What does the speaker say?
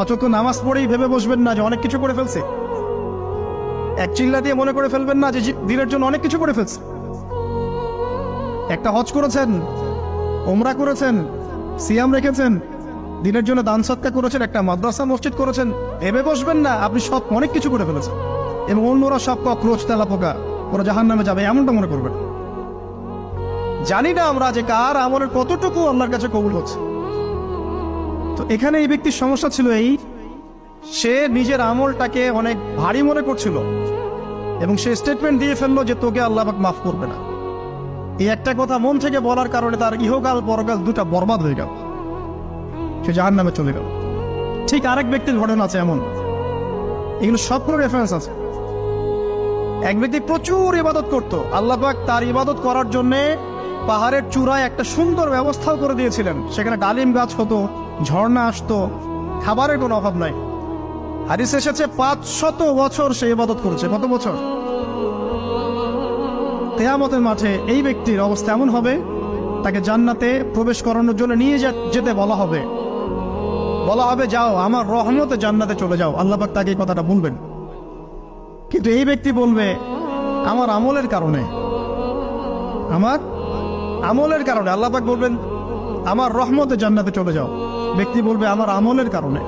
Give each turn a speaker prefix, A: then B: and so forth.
A: অচক্ষ নামাজ পড়েই ভেবে বসবেন না যে অনেক কিছু করে ফেলছে। এক চিল্লা দিয়ে মনে করে ফেলবেন না যে দিনের জন্য অনেক কিছু করে ফেলছে। একটা হজ করেছেন, ওমরা করেছেন, সিয়াম রেখেছেন, দিনের জন্য দান সৎকা করেছেন, একটা মাদ্রাসা মসজিদ করেছেন, ভেবে বসবেন না আপনি সব অনেক কিছু করে ফেলেছেন এবং অন্যরা সব ককরোচ তেলা পোকা, ওরা জাহান্নামে যাবে এমনটা মনে করবেন। জানি না আমরা যে কার আমলের কতটুকু আল্লাহর কাছে কবুল হচ্ছে। তো এখানে এই ব্যক্তির সমস্যা ছিল এই, সে নিজের আমলটাকে অনেক ভারী মনে করছিল এবং সে স্টেটমেন্ট দিয়ে ফেললো যে তোকে আল্লাহ পাক মাফ করবে না। এই একটা কথা মন থেকে বলার কারণে তার ইহকাল পরকাল দুটা বরবাদ হয়ে গেল, সে জাহান্নামে চলে গেল। ঠিক আরেক ব্যক্তির ঘটনা আছে এমন, এগুলো সবগুলো রেফারেন্স আছে। এক ব্যক্তি প্রচুর ইবাদত করত, আল্লাহ পাক তার ইবাদত করার জন্যে পাহাড়ের চূড়ায় একটা সুন্দর ব্যবস্থাও করে দিয়েছিলেন। সেখানে ডালিম গাছ হতো, ঝর্ণা আসতো, খাবারের কোনো অভাব নাই। হাদিসে এসেছে 500 বছর সে ইবাদত করেছে। কত বছর? কিয়ামতের মাঠে এই ব্যক্তির অবস্থা এমন হবে, তাকে জান্নাতে প্রবেশ করানোর জন্য নিয়ে যেতে বলা হবে যাও আমার রহমতে জান্নাতে চলে যাও। আল্লাহ পাক তাকে এই কথাটা বলবেন, কিন্তু এই ব্যক্তি বলবে আমার আমলের কারণে, আল্লাহ পাক বলবেন আমার রহমতে জান্নাতে চলে যাও। ব্যক্তি বলবে আমার আমলের কারণে।